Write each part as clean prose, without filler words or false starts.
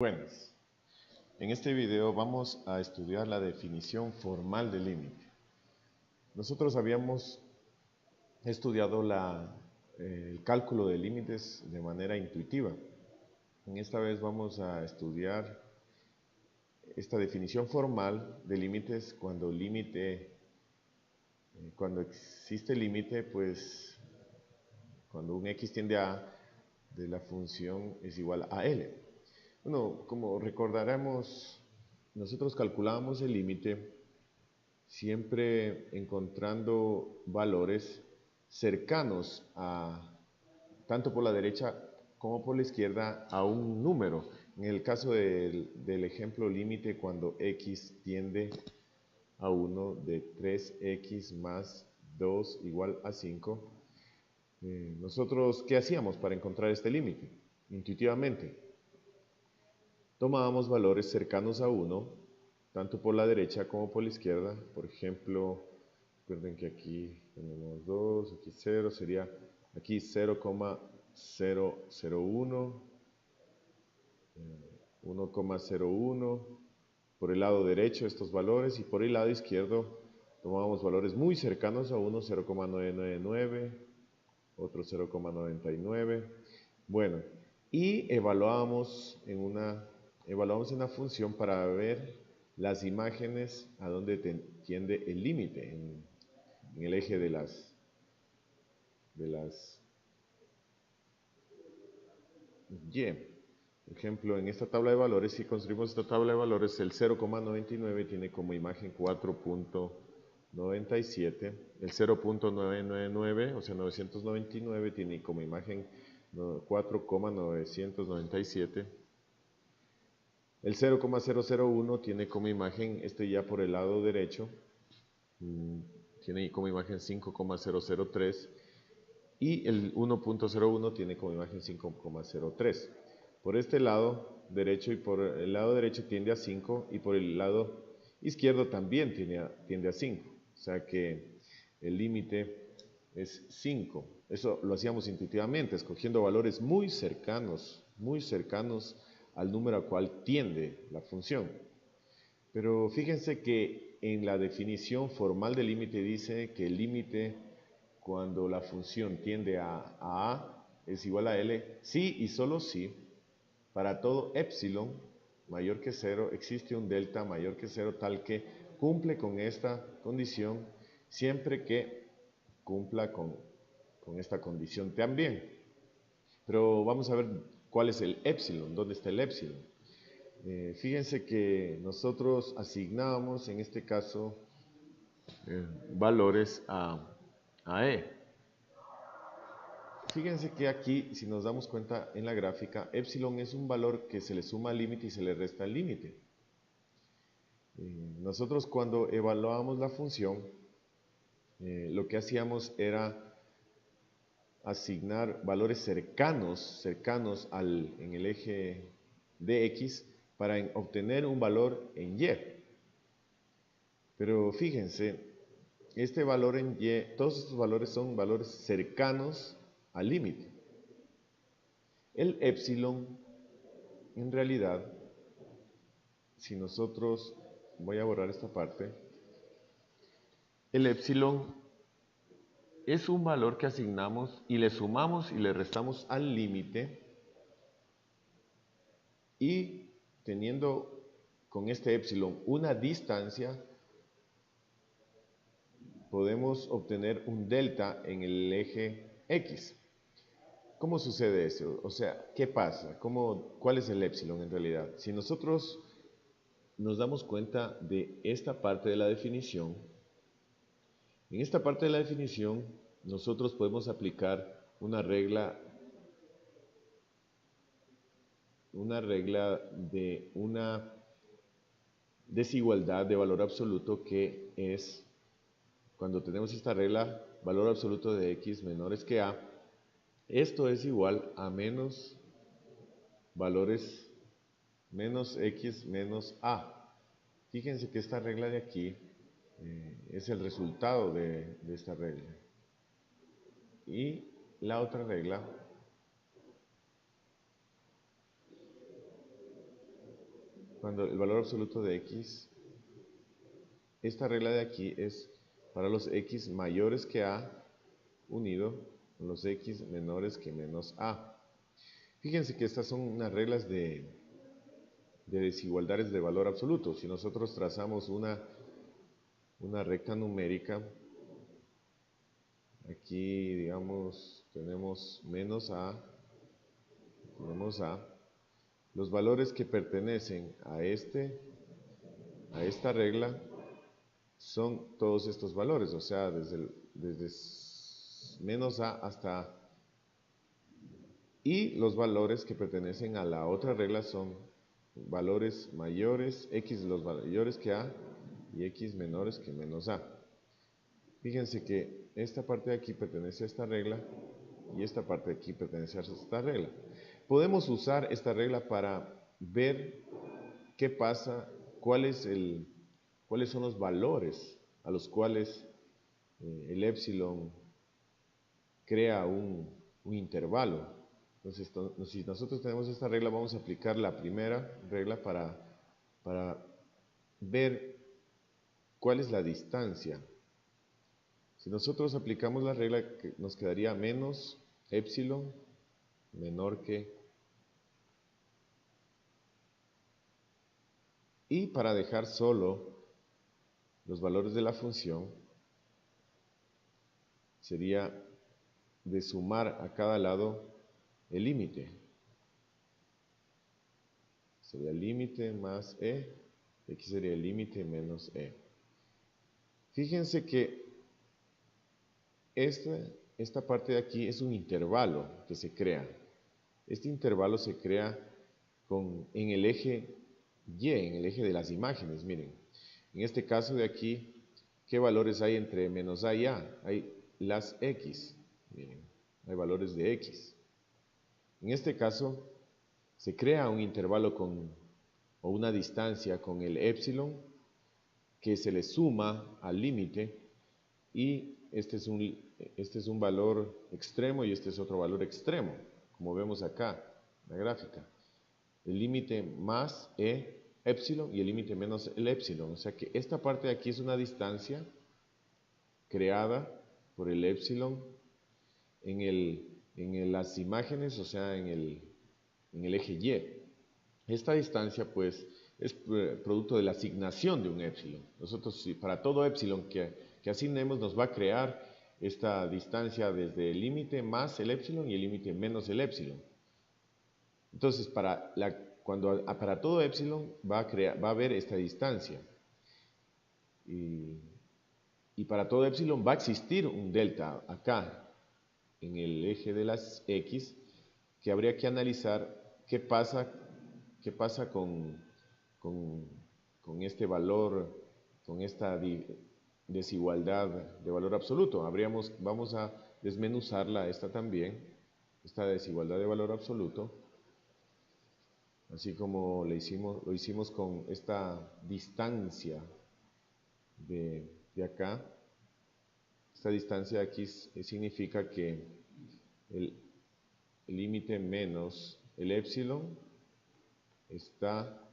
Buenas, en este video vamos a estudiar la definición formal de límite. Nosotros habíamos estudiado el cálculo de límites de manera intuitiva. En esta vez vamos a estudiar esta definición formal de límites cuando existe límite, pues cuando un x tiende a A de la función es igual a L. Bueno, como recordaremos, nosotros calculábamos el límite siempre encontrando valores cercanos tanto por la derecha como por la izquierda, a un número. En el caso del ejemplo límite, cuando x tiende a 1 de 3x más 2 igual a 5, nosotros, ¿qué hacíamos para encontrar este límite? Intuitivamente, tomábamos valores cercanos a 1, tanto por la derecha como por la izquierda. Por ejemplo, recuerden que aquí tenemos 2, aquí 0, sería aquí 0,001, 1,01, por el lado derecho estos valores, y por el lado izquierdo tomábamos valores muy cercanos a 1, 0,999, otro 0,99. Bueno, y evaluábamos en una función para ver las imágenes a donde tiende el límite en el eje de las y. Por ejemplo, en esta tabla de valores, si construimos esta tabla de valores, el 0,99 tiene como imagen 4,97, el 0,999, o sea 999, tiene como imagen 4,997, el 0,001 tiene como imagen, ya por el lado derecho, tiene como imagen 5,003, y el 1,01 tiene como imagen 5,03. Por este lado derecho, y por el lado derecho tiende a 5, y por el lado izquierdo también tiende a 5. O sea que el límite es 5. Eso lo hacíamos intuitivamente, escogiendo valores muy cercanos al número al cual tiende la función. Pero fíjense que en la definición formal del límite dice que el límite, cuando la función tiende a A es igual a L, si y solo si para todo epsilon mayor que 0 existe un delta mayor que 0 tal que cumple con esta condición, siempre que cumpla con esta condición también. Pero vamos a ver cuál es el epsilon, dónde está el epsilon. Fíjense que nosotros asignábamos en este caso valores a E. Fíjense que aquí, si nos damos cuenta en la gráfica, epsilon es un valor que se le suma al límite y se le resta al límite. Nosotros, cuando evaluábamos la función, lo que hacíamos era asignar valores cercanos en el eje de x para obtener un valor en y. Pero fíjense, este valor en y, todos estos valores son valores cercanos al límite. El epsilon, en realidad, si nosotros, voy a borrar esta parte, el epsilon es un valor que asignamos y le sumamos y le restamos al límite, y teniendo con este epsilon una distancia, podemos obtener un delta en el eje x. ¿Cómo sucede eso? O sea, ¿qué pasa? ¿Cuál es el epsilon en realidad? Si nosotros nos damos cuenta de esta parte de la definición, en esta parte de la definición nosotros podemos aplicar una regla de una desigualdad de valor absoluto, que es cuando tenemos esta regla, valor absoluto de x menores que a, esto es igual a menos valores menos x menos a. Fíjense que esta regla de aquí es el resultado de esta regla. Y la otra regla cuando el valor absoluto de x, esta regla de aquí es para los x mayores que a unido con los x menores que menos a. Fíjense que estas son unas reglas de desigualdades de valor absoluto. Si nosotros trazamos una recta numérica, aquí digamos tenemos menos a, los valores que pertenecen a esta regla son todos estos valores, o sea, desde menos a hasta, y los valores que pertenecen a la otra regla son valores mayores, x los mayores que a y x menores que menos a. Fíjense que esta parte de aquí pertenece a esta regla y esta parte de aquí pertenece a esta regla. Podemos usar esta regla para ver qué pasa, cuáles son los valores a los cuales el épsilon crea un intervalo. Entonces, si nosotros tenemos esta regla, vamos a aplicar la primera regla para ver cuál es la distancia. Si nosotros aplicamos la regla, nos quedaría menos épsilon menor que. Y para dejar solo los valores de la función, sería de sumar a cada lado el límite. Sería límite más e, aquí sería el límite menos e. Fíjense que esta parte de aquí es un intervalo que se crea. Este intervalo se crea en el eje y, en el eje de las imágenes. Miren, en este caso de aquí, ¿qué valores hay entre menos a y a? Hay las x. Miren, hay valores de x. En este caso, se crea un intervalo o una distancia con el épsilon que se le suma al límite, y este es un valor extremo y este es otro valor extremo, como vemos acá en la gráfica. El límite más épsilon y el límite menos el épsilon. O sea que esta parte de aquí es una distancia creada por el épsilon en las imágenes, o sea, en el eje Y. Esta distancia, pues, es producto de la asignación de un épsilon. Nosotros, para todo épsilon que asignemos, nos va a crear esta distancia desde el límite más el épsilon y el límite menos el épsilon. Entonces, para todo épsilon va a haber esta distancia. Y para todo épsilon va a existir un delta acá, en el eje de las x, que habría que analizar qué pasa con este valor, con esta desigualdad de valor absoluto. Vamos a desmenuzarla esta también, esta desigualdad de valor absoluto, así como lo hicimos con esta distancia de acá. Esta distancia aquí significa que el límite menos el épsilon está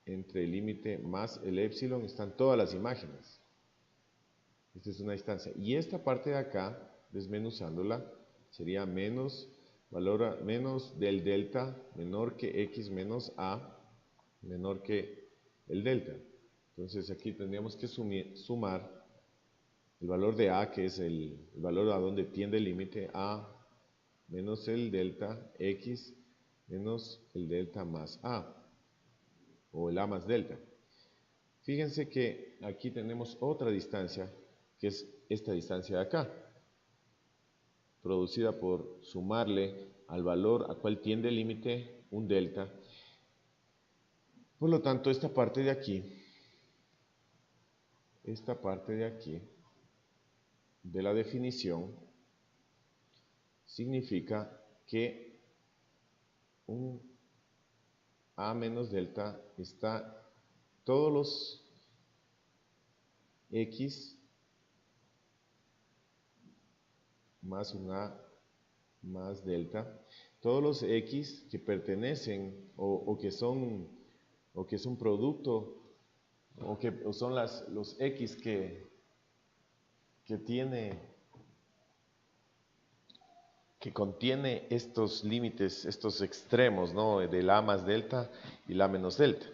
entre el límite más el épsilon, están todas las imágenes. Esta es una distancia. Y esta parte de acá, desmenuzándola, sería menos del delta menor que x menos a menor que el delta. Entonces aquí tendríamos que sumar el valor de a, que es el valor a donde tiende el límite, a menos el delta x menos el delta más a, o el a más delta. Fíjense que aquí tenemos otra distancia, que es esta distancia de acá, producida por sumarle al valor a cual tiende el límite un delta. Por lo tanto, esta parte de aquí de la definición significa que un a menos delta está todos los x más un a más delta. todos los X que pertenecen o que son producto o son los X que contiene estos límites, estos extremos, ¿no? De la más delta y la menos delta.